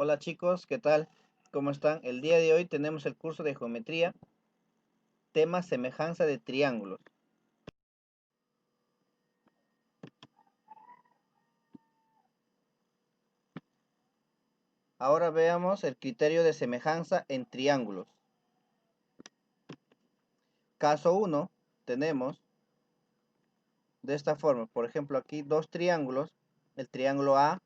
Hola chicos, ¿qué tal? ¿Cómo están? El día de hoy tenemos el curso de geometría, tema semejanza de triángulos. Ahora veamos el criterio de semejanza en triángulos. Caso 1, tenemos de esta forma, por ejemplo aquí dos triángulos, el triángulo A,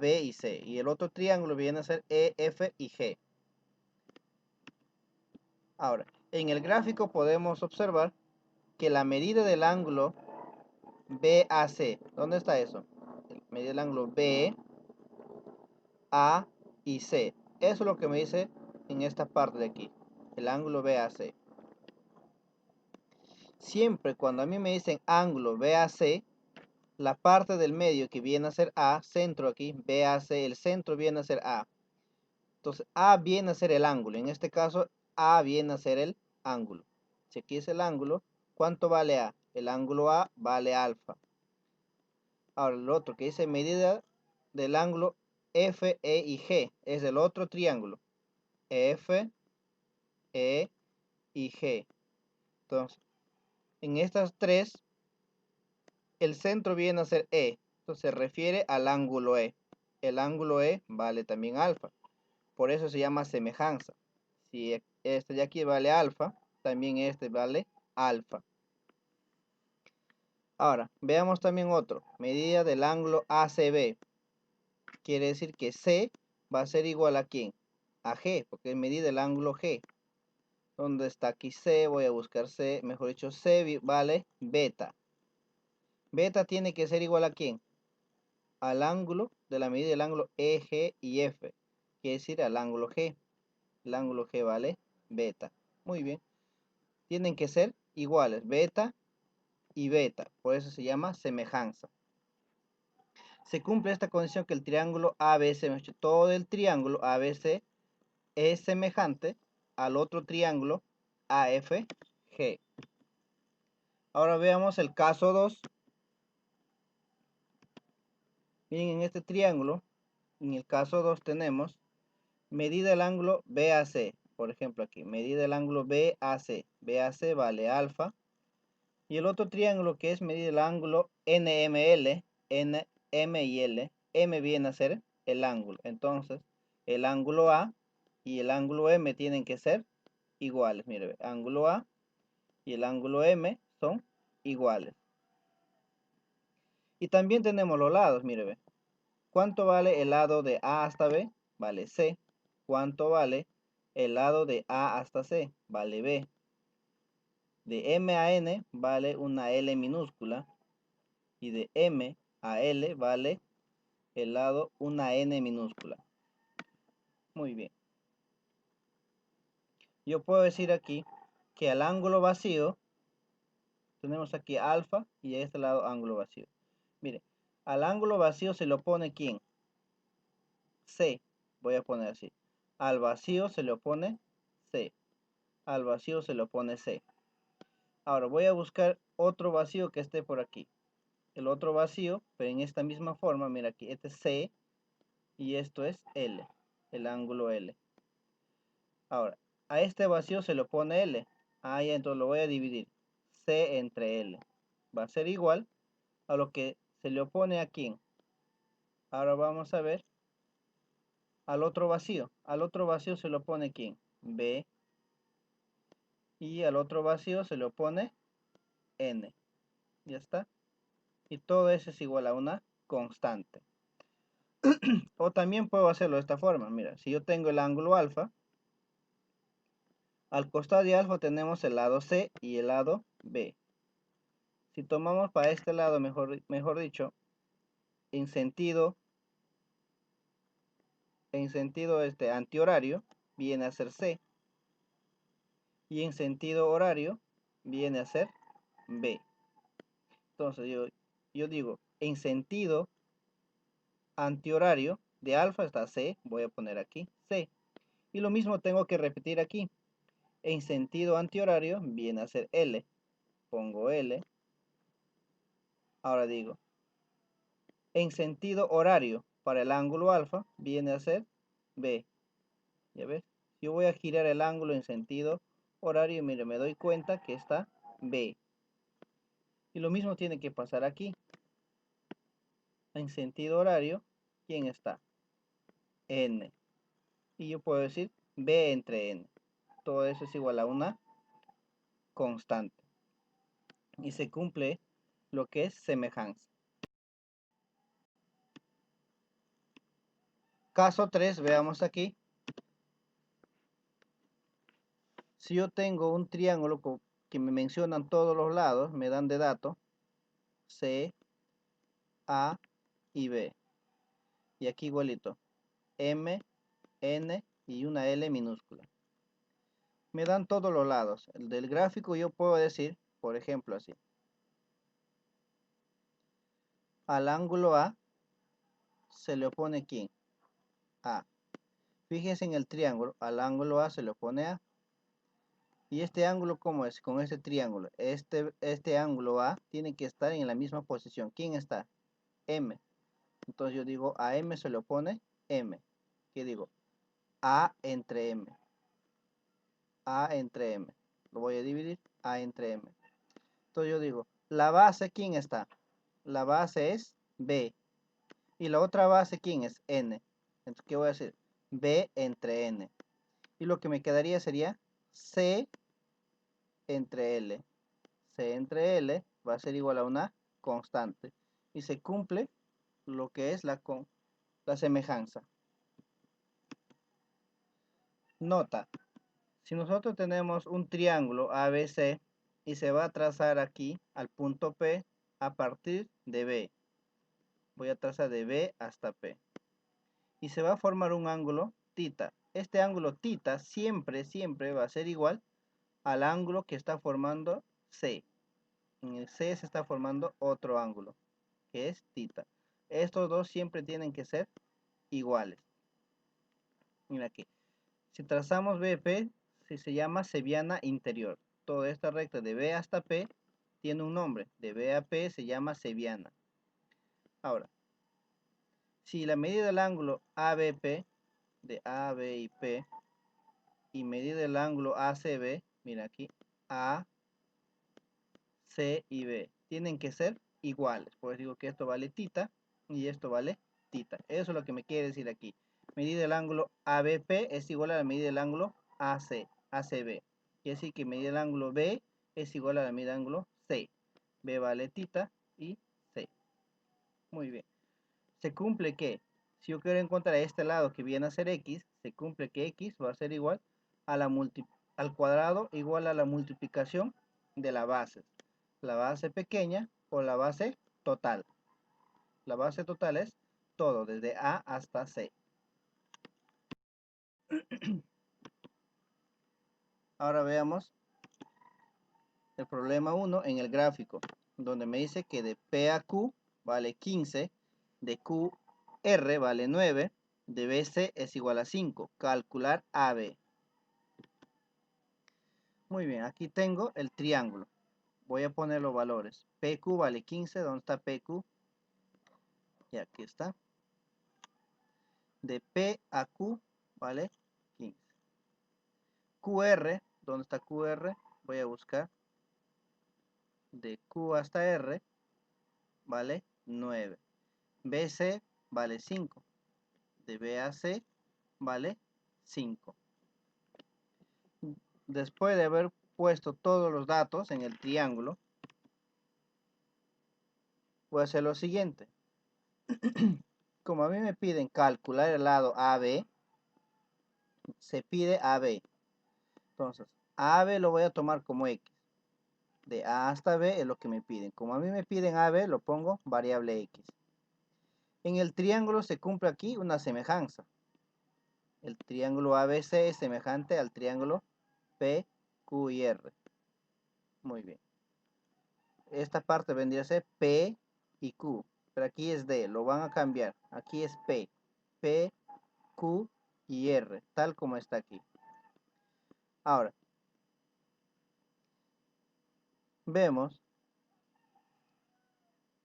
B y C, y el otro triángulo viene a ser E, F y G. Ahora, en el gráfico podemos observar que la medida del ángulo BAC, ¿dónde está eso? La medida del ángulo B, A y C. Eso es lo que me dice en esta parte de aquí, el ángulo BAC. Siempre cuando a mí me dicen ángulo BAC, la parte del medio que viene a ser A, centro aquí, BAC, el centro viene a ser A. Entonces A viene a ser el ángulo. En este caso, A viene a ser el ángulo. Si aquí es el ángulo, ¿cuánto vale A? El ángulo A vale alfa. Ahora el otro que dice medida del ángulo F, E y G es el otro triángulo. F, E y G. Entonces, en estas tres, el centro viene a ser E. Entonces, se refiere al ángulo E. El ángulo E vale también alfa. Por eso se llama semejanza. Si este de aquí vale alfa, también este vale alfa. Ahora, veamos también otro. Medida del ángulo ACB. Quiere decir que C va a ser igual a ¿quién? A G, porque es medida del ángulo G. ¿Dónde está aquí C? Voy a buscar C. Mejor dicho, C vale beta. Beta tiene que ser igual a ¿quién? Al ángulo de la medida del ángulo EG y F. Quiere decir al ángulo G. El ángulo G vale beta. Muy bien. Tienen que ser iguales. Beta y beta. Por eso se llama semejanza. Se cumple esta condición que el triángulo ABC, todo el triángulo ABC es semejante al otro triángulo AFG. Ahora veamos el caso 2. Miren, en este triángulo, en el caso 2 tenemos medida del ángulo BAC. Por ejemplo aquí, medida del ángulo BAC. BAC vale alfa. Y el otro triángulo que es medida del ángulo NML, NM y L. M viene a ser el ángulo. Entonces, el ángulo A y el ángulo M tienen que ser iguales. Mire, ángulo A y el ángulo M son iguales. Y también tenemos los lados, mire, ve. ¿Cuánto vale el lado de A hasta B? Vale C. ¿Cuánto vale el lado de A hasta C? Vale B. De M a N vale una L minúscula. Y de M a L vale el lado una N minúscula. Muy bien. Yo puedo decir aquí que al ángulo vacío, tenemos aquí alfa y a este lado ángulo vacío. Mire, al ángulo vacío se le opone ¿quién? C. Voy a poner así. Al vacío se le opone C. Al vacío se le opone C. Ahora voy a buscar otro vacío que esté por aquí. El otro vacío, pero en esta misma forma, mira aquí, este es C y esto es L, el ángulo L. Ahora, a este vacío se le opone L. Ah, ya, entonces lo voy a dividir. C entre L. Va a ser igual a lo que se le opone a quién. Ahora vamos a ver al otro vacío. Al otro vacío se le opone quién. B. Y al otro vacío se le opone N. Ya está. Y todo eso es igual a una constante. O también puedo hacerlo de esta forma. Mira, si yo tengo el ángulo alfa, al costado de alfa tenemos el lado C y el lado B. Si tomamos para este lado, mejor dicho, en sentido antihorario, viene a ser C. Y en sentido horario, viene a ser B. Entonces yo digo, en sentido antihorario, de alfa está C, voy a poner aquí C. Y lo mismo tengo que repetir aquí. En sentido antihorario viene a ser L. Pongo L. Ahora digo, en sentido horario para el ángulo alfa viene a ser B. ¿Ya ves? Yo voy a girar el ángulo en sentido horario y mire, me doy cuenta que está B. Y lo mismo tiene que pasar aquí. En sentido horario, ¿quién está? N. Y yo puedo decir B entre N. Todo eso es igual a una constante. Y se cumple lo que es semejanza. Caso 3, veamos aquí. Si yo tengo un triángulo que me mencionan todos los lados, me dan de dato C, A y B. Y aquí igualito, M, N y una L minúscula. Me dan todos los lados. El del gráfico yo puedo decir, por ejemplo, así. Al ángulo A se le opone ¿quién? A. Fíjense en el triángulo, al ángulo A se le opone A. ¿Y este ángulo cómo es? Con este triángulo. Este ángulo A tiene que estar en la misma posición. ¿Quién está? M. Entonces yo digo a M se le opone M. ¿Qué digo? A entre M. A entre M. Lo voy a dividir. A entre M. Entonces yo digo, la base, ¿quién está? La base es B. Y la otra base, ¿quién es? N. Entonces, ¿qué voy a hacer? B entre N. Y lo que me quedaría sería C entre L. C entre L va a ser igual a una constante. Y se cumple lo que es la semejanza. Nota, si nosotros tenemos un triángulo ABC y se va a trazar aquí al punto P a partir de B. Voy a trazar de B hasta P. Y se va a formar un ángulo θ. Este ángulo θ siempre va a ser igual al ángulo que está formando C. En el C se está formando otro ángulo, que es θ. Estos dos siempre tienen que ser iguales. Mira aquí. Si trazamos BP, se llama Ceviana interior. Toda esta recta de B hasta P tiene un nombre. De B a P se llama Ceviana. Ahora, si la medida del ángulo ABP, de A, B y P, y medida del ángulo ACB, mira aquí, A, C y B, tienen que ser iguales. Pues digo que esto vale θ y esto vale θ. Eso es lo que me quiere decir aquí. Medida del ángulo ABP es igual a la medida del ángulo ACB. Quiere decir que medida del ángulo B es igual a la medida del ángulo C. B vale θ y C. Muy bien. Se cumple que, si yo quiero encontrar este lado que viene a ser X, se cumple que X va a ser igual a al cuadrado igual a la multiplicación de la base. La base pequeña o la base total. La base total es todo, desde A hasta C. Ahora veamos el problema 1 en el gráfico, donde me dice que de P a Q vale 15, de QR vale 9, de BC es igual a 5. Calcular AB. Muy bien, aquí tengo el triángulo. Voy a poner los valores. PQ vale 15, ¿dónde está PQ? Y aquí está. De P a Q vale 15. QR, ¿dónde está QR? Voy a buscar. De Q hasta R vale 9. BC vale 5. De B a C vale 5. Después de haber puesto todos los datos en el triángulo, voy a hacer lo siguiente. Como a mí me piden calcular el lado AB, se pide AB. Entonces, AB lo voy a tomar como X. De A hasta B es lo que me piden. Como a mí me piden AB, lo pongo variable X. En el triángulo se cumple aquí una semejanza. El triángulo ABC es semejante al triángulo P, Q y R. Muy bien. Esta parte vendría a ser P y Q. Pero aquí es D, lo van a cambiar. Aquí es P. P, Q y R, tal como está aquí. Ahora, vemos,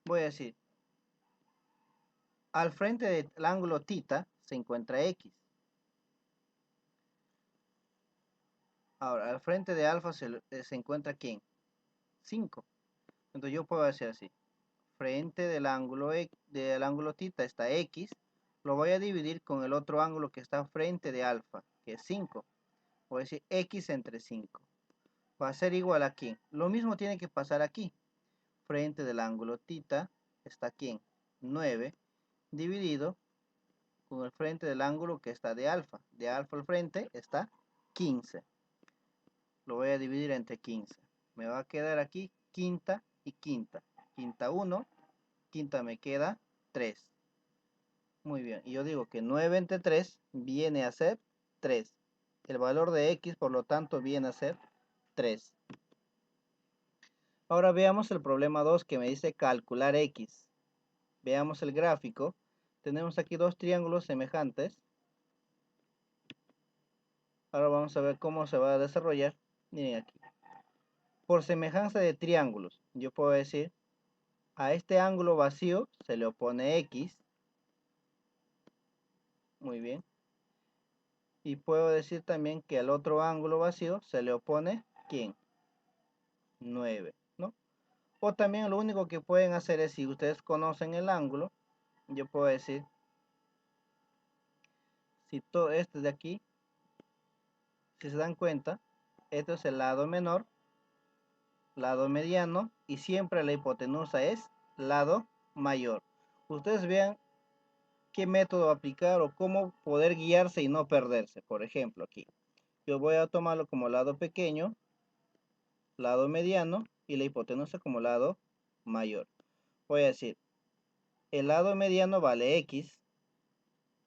voy a decir, al frente del ángulo θ se encuentra X. Ahora, al frente de alfa se encuentra ¿quién? 5. Entonces yo puedo hacer así. Frente del ángulo θ está x. Lo voy a dividir con el otro ángulo que está frente de alfa, que es 5. Voy a decir x entre 5. Va a ser igual a ¿quién? Lo mismo tiene que pasar aquí. Frente del ángulo θ está ¿quién? 9. Dividido con el frente del ángulo que está de alfa. De alfa al frente está 15. Lo voy a dividir entre 15. Me va a quedar aquí quinta y quinta. Quinta 1, quinta me queda 3. Muy bien, y yo digo que 9 entre 3 viene a ser 3. El valor de x, por lo tanto, viene a ser 3. Ahora veamos el problema 2 que me dice calcular x. Veamos el gráfico. Tenemos aquí dos triángulos semejantes. Ahora vamos a ver cómo se va a desarrollar. Miren aquí. Por semejanza de triángulos, yo puedo decir, a este ángulo vacío se le opone x. Muy bien. Y puedo decir también que al otro ángulo vacío se le opone, ¿quién? 9, ¿no? O también lo único que pueden hacer es, si ustedes conocen el ángulo, yo puedo decir, si todo este de aquí, si se dan cuenta, este es el lado menor, lado mediano, y siempre la hipotenusa es lado mayor. Ustedes vean qué método aplicar o cómo poder guiarse y no perderse. Por ejemplo, aquí, yo voy a tomarlo como lado pequeño, lado mediano, y la hipotenusa como lado mayor. Voy a decir, el lado mediano vale x,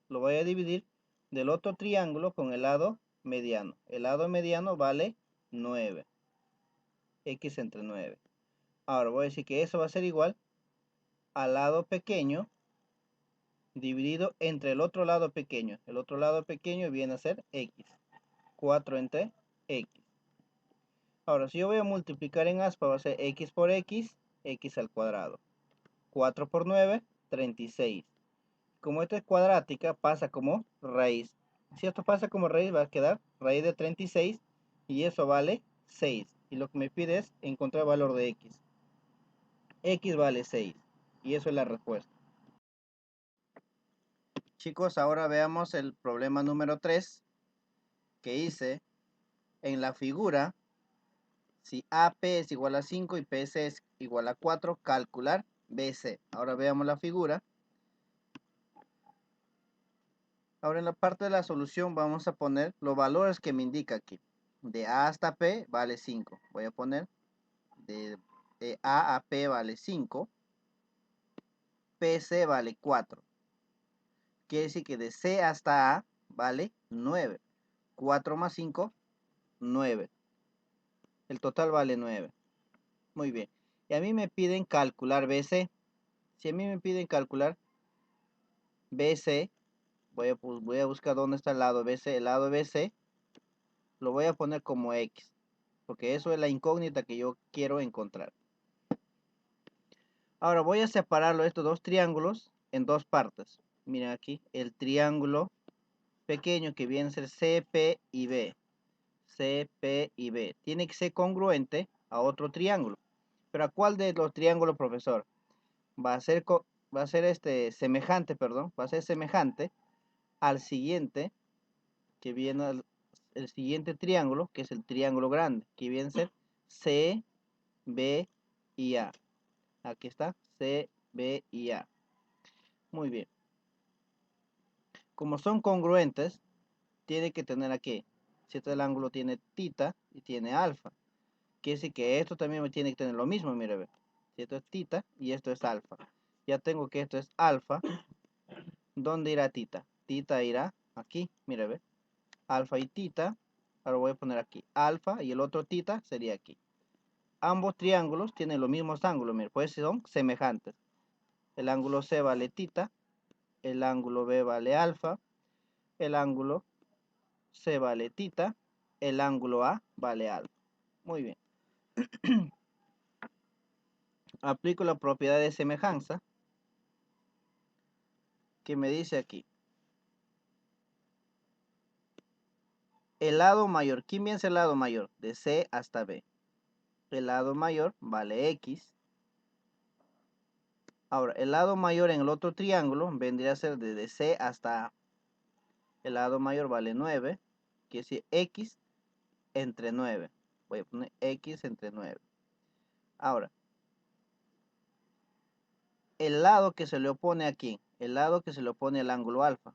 lo voy a dividir del otro triángulo con el lado mediano. El lado mediano vale 9, x entre 9. Ahora voy a decir que eso va a ser igual al lado pequeño dividido entre el otro lado pequeño. El otro lado pequeño viene a ser x, 4 entre x. Ahora, si yo voy a multiplicar en aspa, va a ser x por x, x al cuadrado. 4 por 9, 36. Como esta es cuadrática, pasa como raíz. Si esto pasa como raíz, va a quedar raíz de 36 y eso vale 6. Y lo que me pide es encontrar el valor de x. X vale 6 y eso es la respuesta. Chicos, ahora veamos el problema número 3 que hice en la figura. Si AP es igual a 5 y PC es igual a 4, calcular BC. Ahora veamos la figura. Ahora en la parte de la solución vamos a poner los valores que me indica aquí. De A hasta P vale 5. Voy a poner de A a P vale 5. PC vale 4. Quiere decir que de C hasta A vale 9. 4 más 5, 9. El total vale 9. Muy bien. Y a mí me piden calcular BC. Si a mí me piden calcular BC, voy a buscar dónde está el lado BC. El lado BC lo voy a poner como X, porque eso es la incógnita que yo quiero encontrar. Ahora voy a separarlo estos dos triángulos en dos partes. Miren aquí, el triángulo pequeño que viene a ser CP y B. CP y B. Tiene que ser congruente a otro triángulo. ¿Pero a cuál de los triángulos, profesor? Va a ser, semejante, perdón. Va a ser semejante al siguiente, que viene el siguiente triángulo, que es el triángulo grande, que viene a ser C, B y A. Aquí está, C, B y A. Muy bien. Como son congruentes, tiene que tener aquí, si este ángulo tiene θ y tiene alfa, quiere decir que esto también tiene que tener lo mismo, mire, ve. Si esto es θ y esto es alfa. Ya tengo que esto es alfa. ¿Dónde irá θ? Θ irá aquí, mire, ve. Alfa y θ. Ahora voy a poner aquí alfa y el otro θ sería aquí. Ambos triángulos tienen los mismos ángulos, mire, pues son semejantes. El ángulo C vale θ, el ángulo B vale alfa, el ángulo C vale θ, el ángulo A vale alfa. Muy bien. Aplico la propiedad de semejanza que me dice aquí. el lado mayor. ¿Quién viene a ser el lado mayor? De C hasta B. El lado mayor vale X. Ahora, el lado mayor en el otro triángulo vendría a ser desde C hasta A. El lado mayor vale 9. Quiere decir X entre 9. Voy a poner X entre 9. Ahora, el lado que se le opone aquí, el lado que se le opone al ángulo alfa.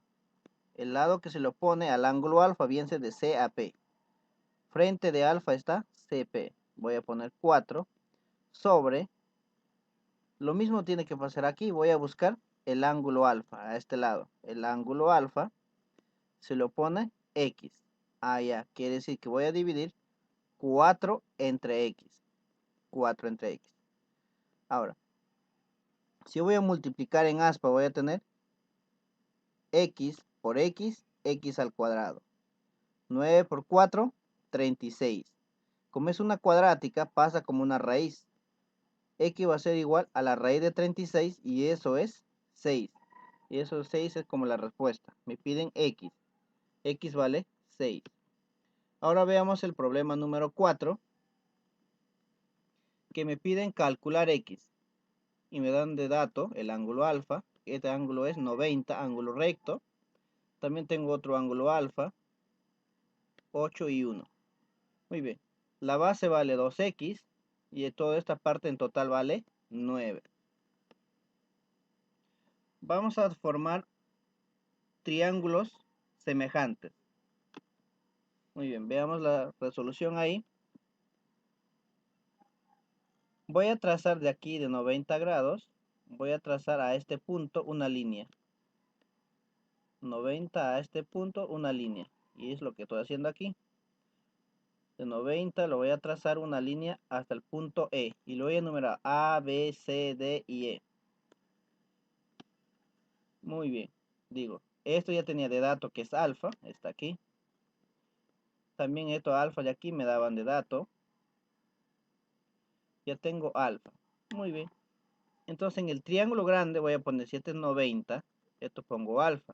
El lado que se le opone al ángulo alfa viene de C a P. Frente de alfa está CP. Voy a poner 4 sobre. Lo mismo tiene que pasar aquí. Voy a buscar el ángulo alfa a este lado. El ángulo alfa se le opone X. Ah, ya. Quiere decir que voy a dividir 4 entre X. 4 entre X. Ahora, si voy a multiplicar en aspa, voy a tener X por X, X al cuadrado. 9 por 4, 36. Como es una cuadrática, pasa como una raíz. X va a ser igual a la raíz de 36 y eso es 6. Y eso 6 es como la respuesta. Me piden X. X vale 6. Ahora veamos el problema número 4, que me piden calcular X. Y me dan de dato el ángulo alfa. Este ángulo es 90, ángulo recto. También tengo otro ángulo alfa, 8 y 1. Muy bien. La base vale 2X y de toda esta parte en total vale 9. Vamos a formar triángulos semejantes. Muy bien, veamos la resolución ahí. Voy a trazar de aquí de 90 grados. Voy a trazar a este punto una línea. 90 a este punto una línea. Y es lo que estoy haciendo aquí. De 90 lo voy a trazar una línea hasta el punto E. Y lo voy a enumerar A, B, C, D y E. Muy bien. Digo, esto ya tenía de dato que es alfa. Está aquí. También esto alfa de aquí me daban de dato. Ya tengo alfa. Muy bien. Entonces en el triángulo grande voy a poner 790. Esto pongo alfa.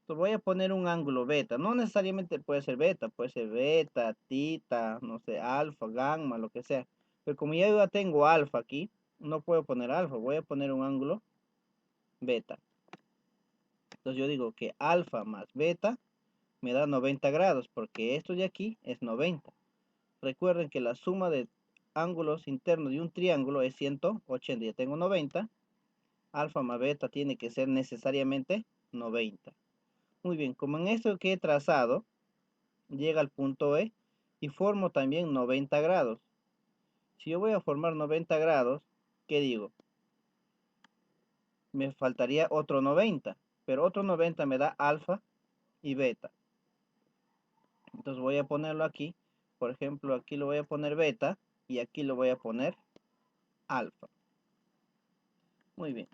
Entonces voy a poner un ángulo beta. No necesariamente puede ser beta. Puede ser beta, tita, no sé, alfa, gamma, lo que sea. Pero como ya tengo alfa aquí, no puedo poner alfa. Voy a poner un ángulo beta. Entonces yo digo que alfa más beta me da 90 grados. Porque esto de aquí es 90. Recuerden que la suma de ángulos internos de un triángulo es 180. Ya tengo 90. Alfa más beta tiene que ser necesariamente 90. Muy bien, como en esto que he trazado, llega al punto E y formo también 90 grados. Si yo voy a formar 90 grados, ¿qué digo? Me faltaría otro 90, pero otro 90 me da alfa y beta. Entonces voy a ponerlo aquí. Por ejemplo, aquí lo voy a poner beta y aquí lo voy a poner alfa. Muy bien.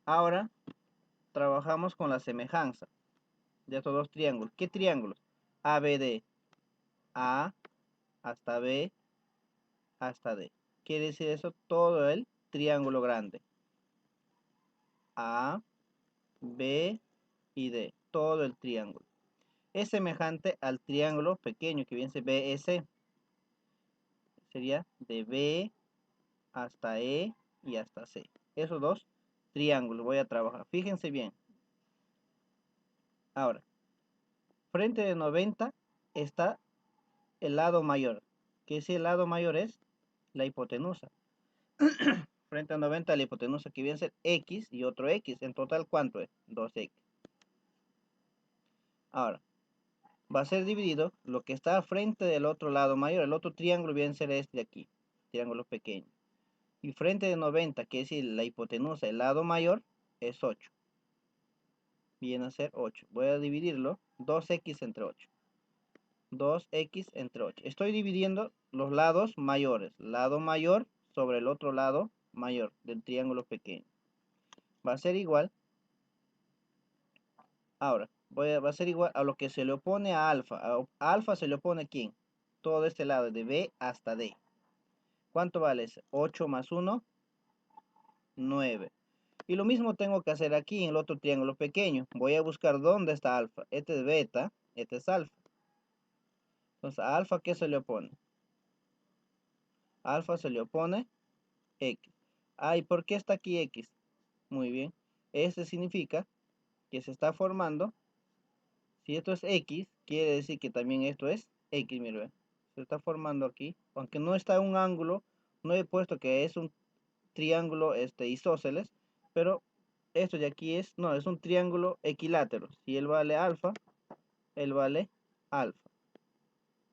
Ahora trabajamos con la semejanza de estos dos triángulos. ¿Qué triángulos? ABD. A hasta B hasta D. Quiere decir eso todo el triángulo grande. A, B y D. Todo el triángulo. Es semejante al triángulo pequeño que viene a ser BS. Sería de B hasta E y hasta C. Esos dos triángulos voy a trabajar. Fíjense bien. Ahora, frente de 90 está el lado mayor. Que si el lado mayor es la hipotenusa. Frente a 90 la hipotenusa que viene a ser X y otro X. En total, ¿cuánto es? 2X. Ahora, va a ser dividido lo que está frente del otro lado mayor. El otro triángulo viene a ser este de aquí. Triángulo pequeño. Y frente de 90, que es decir, la hipotenusa, el lado mayor, es 8. Viene a ser 8. Voy a dividirlo. 2X entre 8. 2X entre 8. Estoy dividiendo los lados mayores. Lado mayor sobre el otro lado mayor del triángulo pequeño. Va a ser igual. Ahora, va a ser igual a lo que se le opone a alfa. A alfa se le opone ¿quién? Todo este lado, de B hasta D. ¿Cuánto vale? 8 más 1, 9. Y lo mismo tengo que hacer aquí en el otro triángulo pequeño. Voy a buscar dónde está alfa. Este es beta, este es alfa. Entonces, a alfa, ¿qué se le opone? A alfa se le opone X. ¿Y por qué está aquí X? Muy bien. Este significa que se está formando. Si esto es X, quiere decir que también esto es X, mire. Se está formando aquí. Aunque no está en un ángulo, no he puesto que es un triángulo isósceles, pero esto de aquí es un triángulo equilátero. Si él vale alfa, él vale alfa.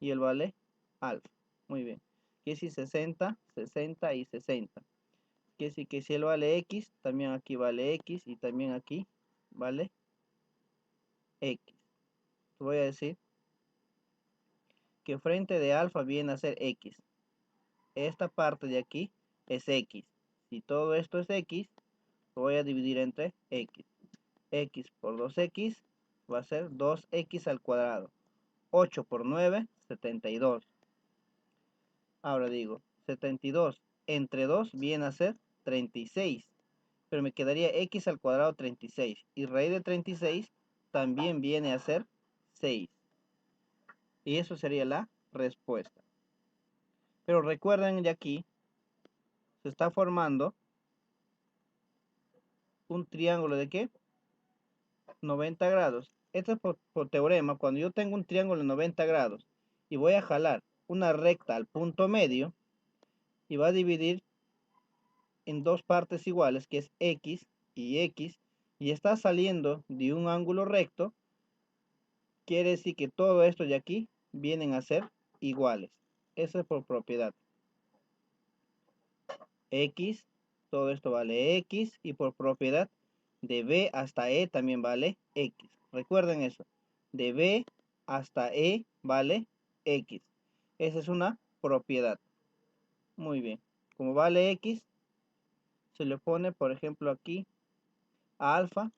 Y él vale alfa. Muy bien. Quiere decir 60, 60 y 60. Quiere decir que si él vale X, también aquí vale X y también aquí vale X. Voy a decir que frente de alfa viene a ser X. Esta parte de aquí es X. Si todo esto es X, lo voy a dividir entre X. X por 2X va a ser 2X al cuadrado. 8 por 9, 72. Ahora digo, 72 entre 2 viene a ser 36. Pero me quedaría X al cuadrado 36. Y raíz de 36 también viene a ser 6. Y eso sería la respuesta. Pero recuerden de aquí, se está formando un triángulo de ¿qué? 90 grados. Esto es por teorema. Cuando yo tengo un triángulo de 90 grados y voy a jalar una recta al punto medio y va a dividir en dos partes iguales, que es X, y está saliendo de un ángulo recto, quiere decir que todo esto de aquí vienen a ser iguales. Eso es por propiedad. X, todo esto vale X, y por propiedad de B hasta E también vale X. Recuerden eso. De B hasta E vale X. Esa es una propiedad. Muy bien. Como vale X, se le pone, por ejemplo, aquí a alfa,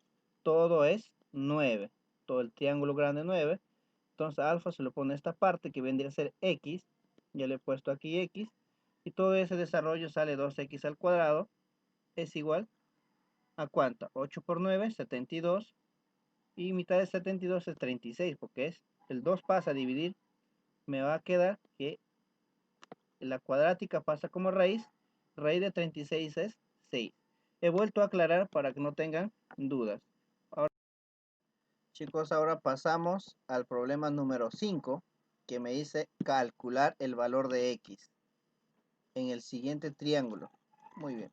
todo es 9. Todo el triángulo grande 9. Entonces a alfa se le pone esta parte que vendría a ser X. Ya le he puesto aquí X. Y todo ese desarrollo sale 2X al cuadrado. Es igual a ¿cuánto? 8 por 9, 72. Y mitad de 72 es 36, porque es el 2 pasa a dividir. Me va a quedar que la cuadrática pasa como raíz. Raíz de 36 es 6. He vuelto a aclarar para que no tengan dudas. Ahora, chicos, ahora pasamos al problema número 5, que me dice calcular el valor de X en el siguiente triángulo. Muy bien.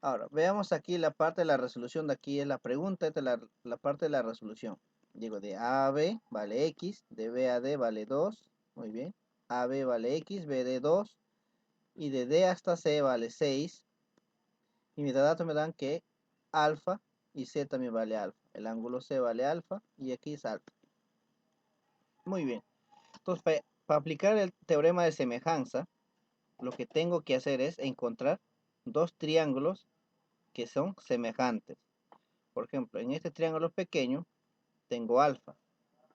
Ahora, veamos aquí la parte de la resolución. De aquí es la pregunta, esta es la parte de la resolución. Digo, de A a B vale X, de B a D vale 2. Muy bien. AB vale X, BD 2. Y de D hasta C vale 6. Y mis datos me dan que alfa y C también vale alfa. El ángulo C vale alfa y aquí es alfa. Muy bien. Entonces, para aplicar el teorema de semejanza, lo que tengo que hacer es encontrar dos triángulos que son semejantes. Por ejemplo, en este triángulo pequeño tengo alfa,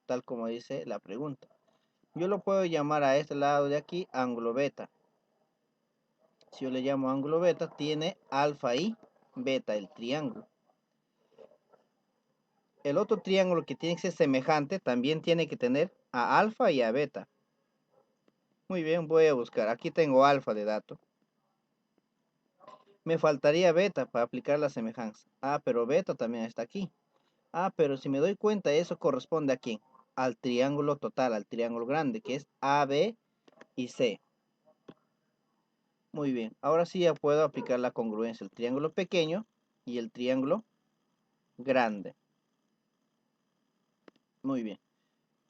tal como dice la pregunta. Yo lo puedo llamar a este lado de aquí ángulo beta. Si yo le llamo ángulo beta, tiene alfa y beta el triángulo. El otro triángulo que tiene que ser semejante también tiene que tener a alfa y a beta. Muy bien, voy a buscar. Aquí tengo alfa de dato. Me faltaría beta para aplicar la semejanza. Pero beta también está aquí. Pero si me doy cuenta, eso corresponde a quién? Al triángulo total, al triángulo grande, que es AB y C. Muy bien, ahora sí ya puedo aplicar la congruencia, el triángulo pequeño y el triángulo grande. Muy bien,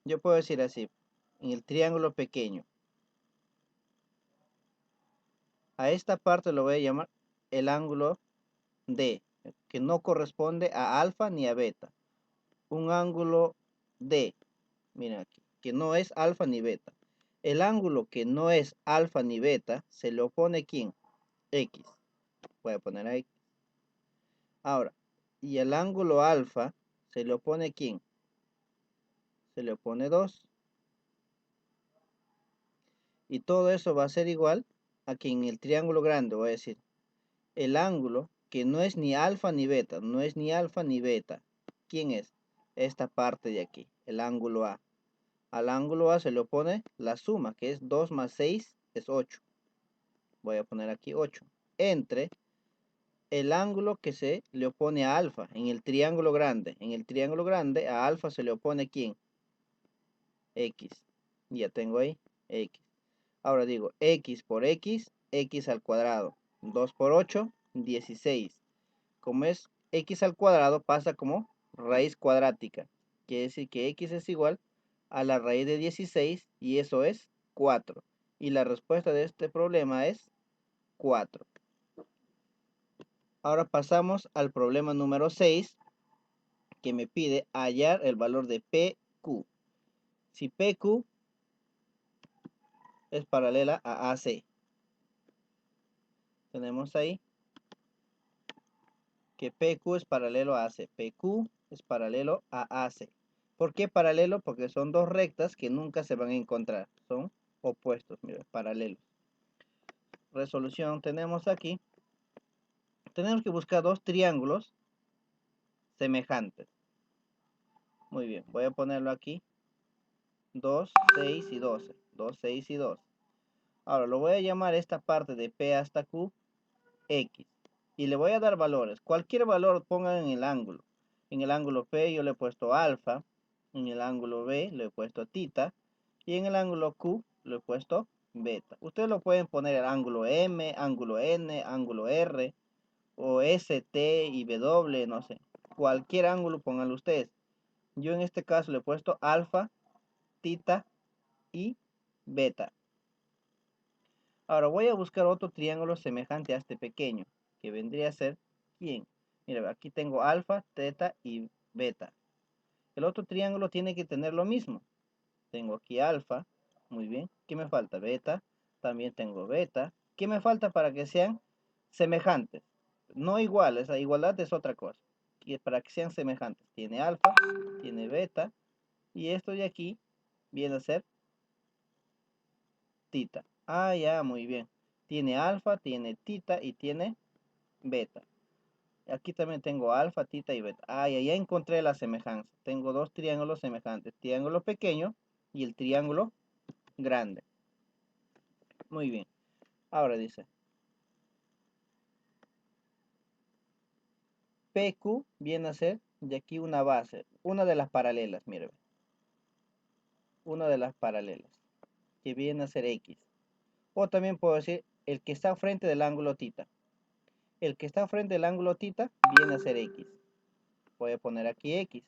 yo puedo decir así, en el triángulo pequeño, a esta parte lo voy a llamar el ángulo D, que no corresponde a alfa ni a beta. Un ángulo D, miren aquí, que no es alfa ni beta. El ángulo que no es alfa ni beta, se le opone ¿quién? X. Voy a poner ahí. Ahora, y el ángulo alfa, se le opone ¿quién? Se le opone 2. Y todo eso va a ser igual a que en el triángulo grande, voy a decir, el ángulo que no es ni alfa ni beta, no es ni alfa ni beta. ¿Quién es? Esta parte de aquí, el ángulo A. Al ángulo A se le opone la suma, que es 2 más 6 es 8. Voy a poner aquí 8. Entre el ángulo que se le opone a alfa en el triángulo grande. En el triángulo grande a alfa se le opone ¿quién? X. Ya tengo ahí X. Ahora digo X por X, X al cuadrado. 2 por 8, 16. Como es X al cuadrado, pasa como raíz cuadrática. Quiere decir que X es igual a la raíz de 16 y eso es 4. Y la respuesta de este problema es 4. Ahora pasamos al problema número 6, que me pide hallar el valor de PQ. Si PQ es paralela a AC. Tenemos ahí que PQ es paralelo a AC. PQ es paralelo a AC. ¿Por qué paralelo? Porque son dos rectas que nunca se van a encontrar. Son opuestos, mira, paralelos. Resolución tenemos aquí. Tenemos que buscar dos triángulos semejantes. Muy bien, voy a ponerlo aquí. 2, 6 y 12. 2, 6 y 2. Ahora lo voy a llamar esta parte de P hasta Q X. Y le voy a dar valores. Cualquier valor pongan en el ángulo. En el ángulo P yo le he puesto alfa. En el ángulo B le he puesto tita. Y en el ángulo Q le he puesto beta. Ustedes lo pueden poner el ángulo M, ángulo N, ángulo R. O S, T y W, no sé. Cualquier ángulo pónganlo ustedes. Yo en este caso le he puesto alfa, tita y beta. Ahora voy a buscar otro triángulo semejante a este pequeño, que vendría a ser ¿quién? Mira, aquí tengo alfa, teta y beta. El otro triángulo tiene que tener lo mismo. Tengo aquí alfa, muy bien. ¿Qué me falta? Beta, también tengo beta. ¿Qué me falta para que sean semejantes? No iguales, la igualdad es otra cosa. Y para que sean semejantes, tiene alfa, tiene beta, y esto de aquí viene a ser tita. Ah, ya, muy bien. Tiene alfa, tiene tita y tiene beta. Aquí también tengo alfa, tita y beta. Ah, ya encontré la semejanza. Tengo dos triángulos semejantes. Triángulo pequeño y el triángulo grande. Muy bien. Ahora dice. PQ viene a ser de aquí una base. Una de las paralelas, mire. Una de las paralelas. Que viene a ser X. O también puedo decir el que está frente del ángulo tita. El que está frente del ángulo tita viene a ser X. Voy a poner aquí X.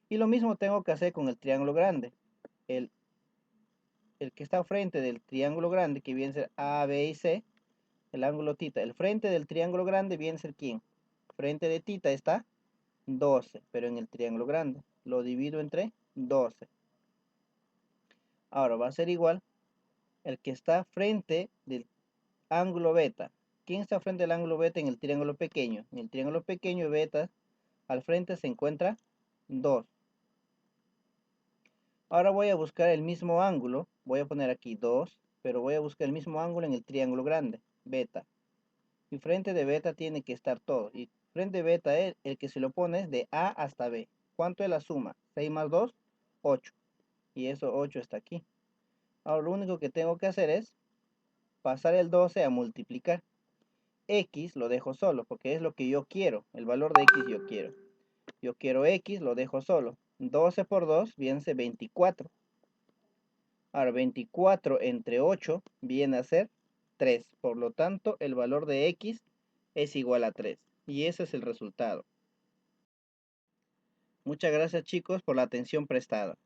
Y lo mismo tengo que hacer con el triángulo grande. El que está frente del triángulo grande, que viene a ser A, B y C, el ángulo tita. El frente del triángulo grande viene a ser ¿quién? Frente de tita está 12, pero en el triángulo grande. Lo divido entre 12. Ahora va a ser igual el que está frente del ángulo beta. ¿Quién está frente del ángulo beta en el triángulo pequeño? En el triángulo pequeño beta, al frente se encuentra 2. Ahora voy a buscar el mismo ángulo. Voy a poner aquí 2, pero voy a buscar el mismo ángulo en el triángulo grande, beta. Y frente de beta tiene que estar todo. Y frente de beta es el que se lo pone es de A hasta B. ¿Cuánto es la suma? 6 más 2, 8. Y eso 8 está aquí. Ahora lo único que tengo que hacer es pasar el 12 a multiplicar. X lo dejo solo porque es lo que yo quiero. El valor de X yo quiero. Yo quiero X, lo dejo solo. 12 por 2 viene a ser 24. Ahora 24 entre 8 viene a ser 3. Por lo tanto, el valor de X es igual a 3. Y ese es el resultado. Muchas gracias chicos por la atención prestada.